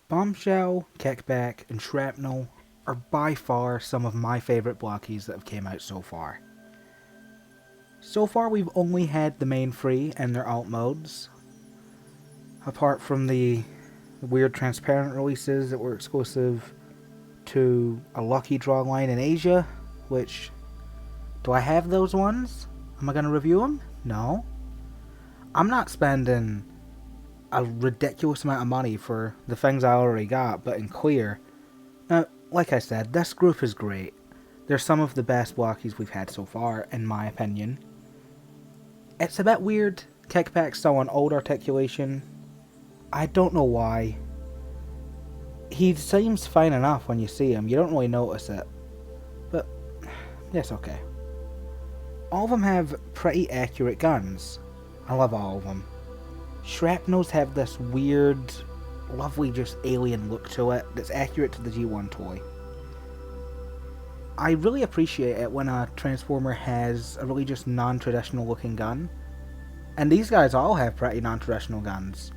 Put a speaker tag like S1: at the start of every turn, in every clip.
S1: Bombshell, Kickback, and Shrapnel are by far some of my favourite Blokees that have came out so far. So far we've only had the main three and their alt modes, apart from the weird transparent releases that were exclusive to a lucky draw line in Asia, which, do I have those ones? Am I going to review them? No. I'm not spending a ridiculous amount of money for the things I already got, but in clear. Now, like I said, this group is great. They're some of the best Blokees we've had so far, in my opinion. It's a bit weird, Kickback's still on old articulation. I don't know why. He seems fine enough when you see him, you don't really notice it. But, that's okay. All of them have pretty accurate guns. I love all of them. Shrapnels have this weird, lovely just alien look to it that's accurate to the G1 toy. I really appreciate it when a Transformer has a really just non-traditional looking gun. And these guys all have pretty non-traditional guns.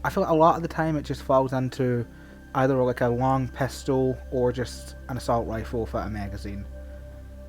S1: I feel like a lot of the time it just falls into either like a long pistol or just an assault rifle without a magazine.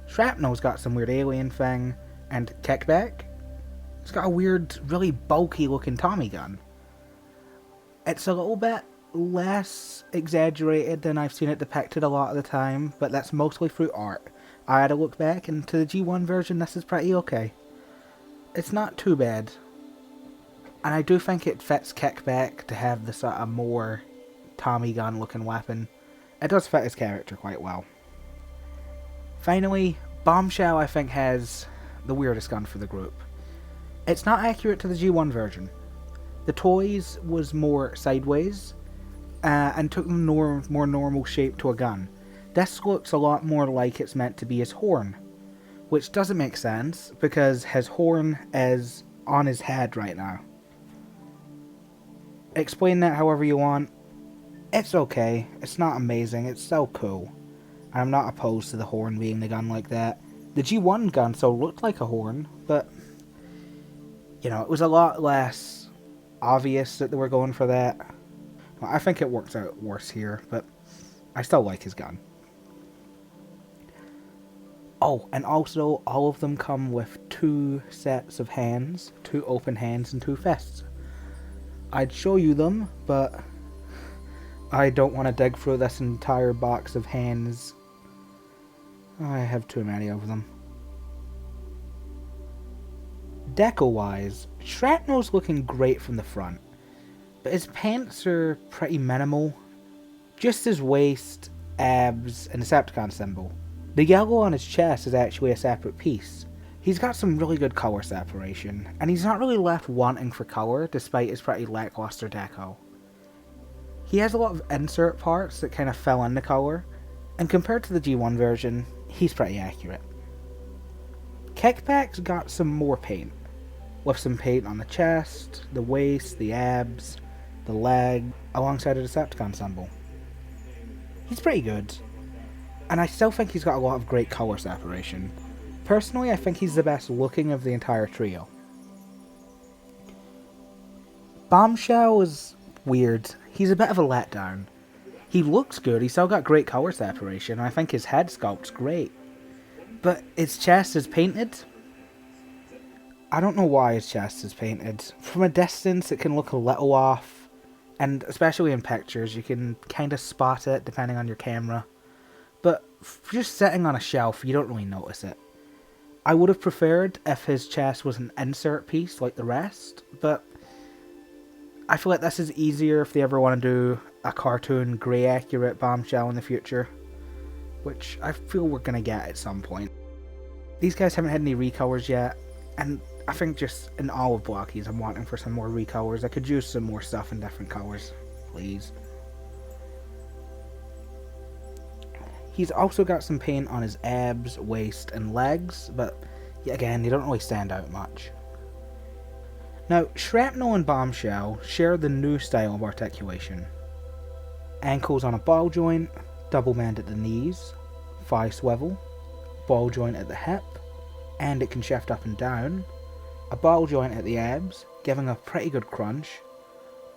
S1: Shrapnel's got some weird alien thing, and Kickback, it's got a weird, really bulky looking Tommy gun. It's a little bit less exaggerated than I've seen it depicted a lot of the time, but that's mostly through art. I had to look back, and to the G1 version this is pretty okay. It's not too bad. And I do think it fits Kickback to have the sort of more Tommy gun looking weapon. It does fit his character quite well. Finally, Bombshell I think has the weirdest gun for the group. It's not accurate to the G1 version. The toys was more sideways, and took the more normal shape to a gun. This looks a lot more like it's meant to be his horn, which doesn't make sense because his horn is on his head right now. Explain that however you want. It's okay, it's not amazing, it's still cool. I'm not opposed to the horn being the gun like that. The G1 gun still looked like a horn, but you know, it was a lot less obvious that they were going for that. Well, I think it works out worse here, but I still like his gun. Oh, and also, all of them come with 2 sets of hands, 2 open hands and 2 fists. I'd show you them, but I don't want to dig through this entire box of hands. I have too many of them. Deco-wise, Shrapnel's looking great from the front, but his pants are pretty minimal. Just his waist, abs, and Insecticon symbol. The yellow on his chest is actually a separate piece. He's got some really good color separation, and he's not really left wanting for color despite his pretty lackluster deco. He has a lot of insert parts that kind of fill in the color, and compared to the G1 version, he's pretty accurate. Kickback's got some more paint, with some paint on the chest, the waist, the abs, the leg, alongside a Decepticon symbol. He's pretty good, and I still think he's got a lot of great color separation. Personally, I think he's the best looking of the entire trio. Bombshell is weird. He's a bit of a letdown. He looks good, he's still got great color separation, and I think his head sculpt's great. But his chest is painted. I don't know why his chest is painted. From a distance it can look a little off, and especially in pictures you can kind of spot it depending on your camera. But just sitting on a shelf you don't really notice it. I would have preferred if his chest was an insert piece like the rest, but I feel like this is easier if they ever want to do a cartoon grey accurate Bombshell in the future, which I feel we're going to get at some point. These guys haven't had any recolors yet, and I think just in all of Blokees I'm wanting for some more recolors. I could use some more stuff in different colors, please. He's also got some paint on his abs, waist, and legs, but again, they don't really stand out much. Now, Shrapnel and Bombshell share the new style of articulation. Ankles on a ball joint, double bend at the knees, thigh swivel, ball joint at the hip, and it can shift up and down, a ball joint at the abs, giving a pretty good crunch,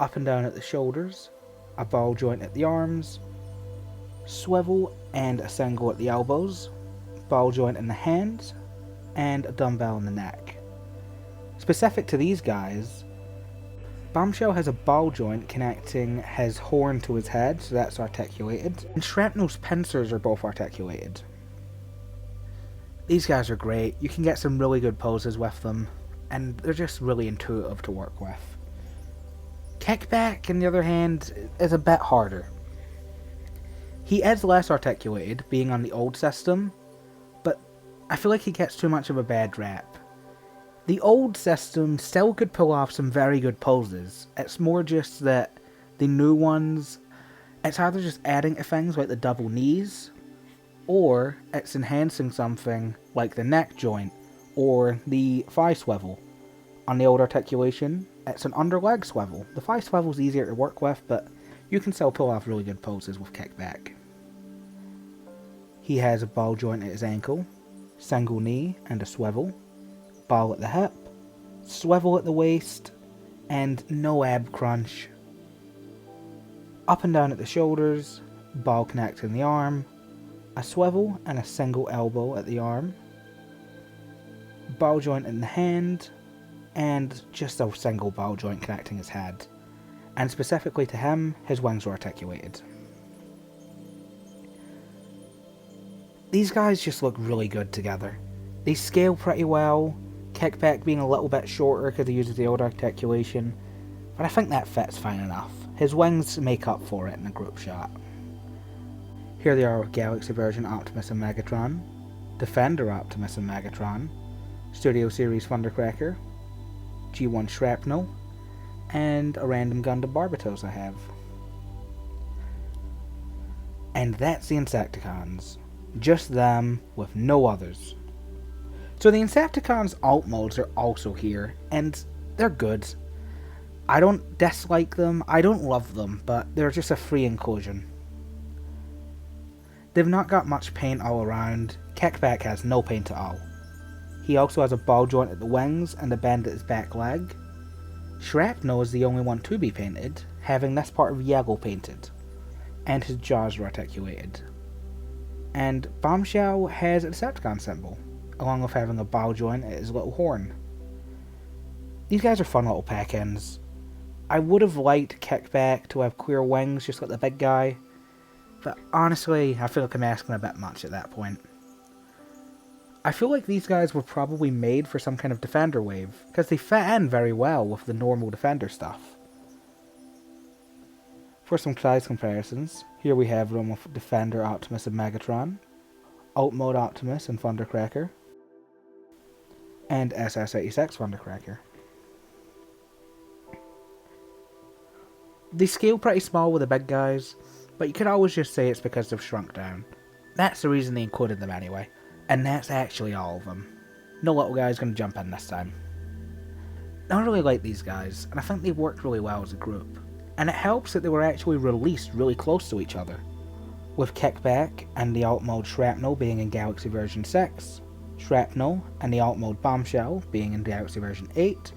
S1: up and down at the shoulders, a ball joint at the arms, swivel and a single at the elbows, ball joint in the hands, and a dumbbell in the neck. Specific to these guys, Bombshell has a ball joint connecting his horn to his head, so that's articulated, and Shrapnel's pincers are both articulated. These guys are great, you can get some really good poses with them, and they're just really intuitive to work with. Kickback, on the other hand, is a bit harder. He is less articulated, being on the old system, but I feel like he gets too much of a bad rap. The old system still could pull off some very good poses, it's more just that the new ones, it's either just adding to things like the double knees, or it's enhancing something like the neck joint, or the thigh swivel. On the old articulation, it's an underleg swivel. The thigh swivel is easier to work with, but you can still pull off really good poses with kickback. He has a ball joint at his ankle, single knee and a swivel, ball at the hip, swivel at the waist, and no ab crunch. Up and down at the shoulders, ball connecting the arm, a swivel and a single elbow at the arm, ball joint in the hand, and just a single ball joint connecting his head. And specifically to him, his wings were articulated. These guys just look really good together. They scale pretty well, Kickback being a little bit shorter because he uses the old articulation, but I think that fits fine enough. His wings make up for it in a group shot. Here they are with Galaxy version Optimus and Megatron, Defender Optimus and Megatron, Studio Series Thundercracker, G1 Shrapnel, and a random Gundam Barbatos I have. And that's the Insecticons. Just them, with no others. So the Insecticons alt modes are also here, and they're good. I don't dislike them, I don't love them, but they're just a free inclusion. They've not got much paint all around. Kickback has no paint at all. He also has a ball joint at the wings and a bend at his back leg. Shrapnel is the only one to be painted, having this part of yellow painted, and his jaws are articulated. And Bombshell has a Decepticon symbol, along with having a ball joint at his little horn. These guys are fun little pack-ins. I would have liked Kickback to have clear wings just like the big guy, but honestly, I feel like I'm asking a bit much at that point. I feel like these guys were probably made for some kind of Defender wave, because they fit in very well with the normal Defender stuff. For some size comparisons, here we have them with Defender Optimus and Megatron, Alt Mode Optimus and Thundercracker, and SS-86 Thundercracker. They scale pretty small with the big guys, but you could always just say it's because they've shrunk down. That's the reason they included them anyway, and that's actually all of them. No little guy's gonna jump in this time. I really like these guys, and I think they've worked really well as a group. And it helps that they were actually released really close to each other, with Kickback and the alt mode Shrapnel being in Galaxy version 6, Shrapnel and the alt mode Bombshell being in Galaxy version 8,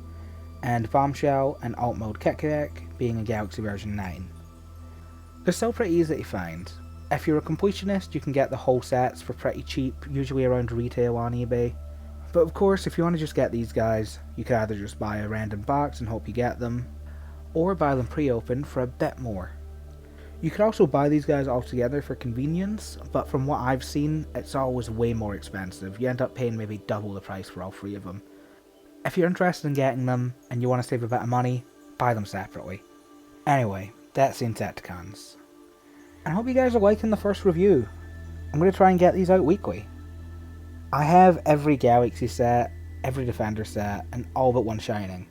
S1: and Bombshell and alt mode Kickback being in Galaxy version 9. They're still pretty easy to find. If you're a completionist, you can get the whole sets for pretty cheap, usually around retail on eBay. But of course, if you want to just get these guys, you could either just buy a random box and hope you get them, or buy them pre-opened for a bit more. You could also buy these guys all together for convenience, but from what I've seen, it's always way more expensive. You end up paying maybe double the price for all three of them. If you're interested in getting them, and you want to save a bit of money, buy them separately. Anyway, that's the Insecticons. I hope you guys are liking the first review. I'm going to try and get these out weekly. I have every Galaxy set, every Defender set, and all but one Shining.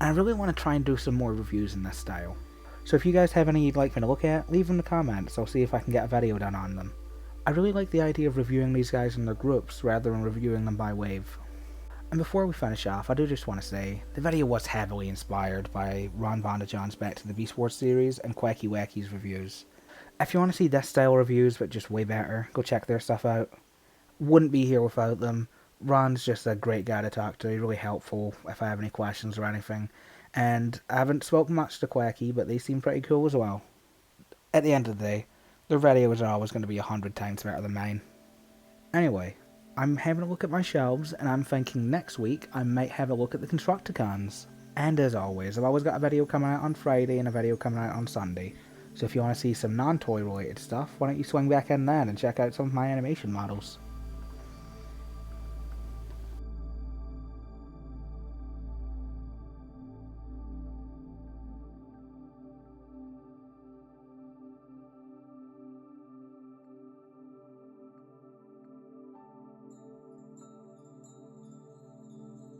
S1: And I really want to try and do some more reviews in this style. So if you guys have any you'd like me to look at, leave them in the comments, I'll see if I can get a video done on them. I really like the idea of reviewing these guys in their groups, rather than reviewing them by wave. And before we finish off, I do just want to say, the video was heavily inspired by Ron Vonnejon's Back to the Beast Wars series and Quacky Wacky's reviews. If you want to see this style reviews, but just way better, go check their stuff out. Wouldn't be here without them. Ron's just a great guy to talk to, really helpful if I have any questions or anything. And I haven't spoken much to Quacky, but they seem pretty cool as well. At the end of the day, their videos are always going to be 100 times better than mine. Anyway, I'm having a look at my shelves, and I'm thinking next week I might have a look at the Insecticons. And as always, I've always got a video coming out on Friday and a video coming out on Sunday. So if you want to see some non-toy related stuff, why don't you swing back in then and check out some of my animation models.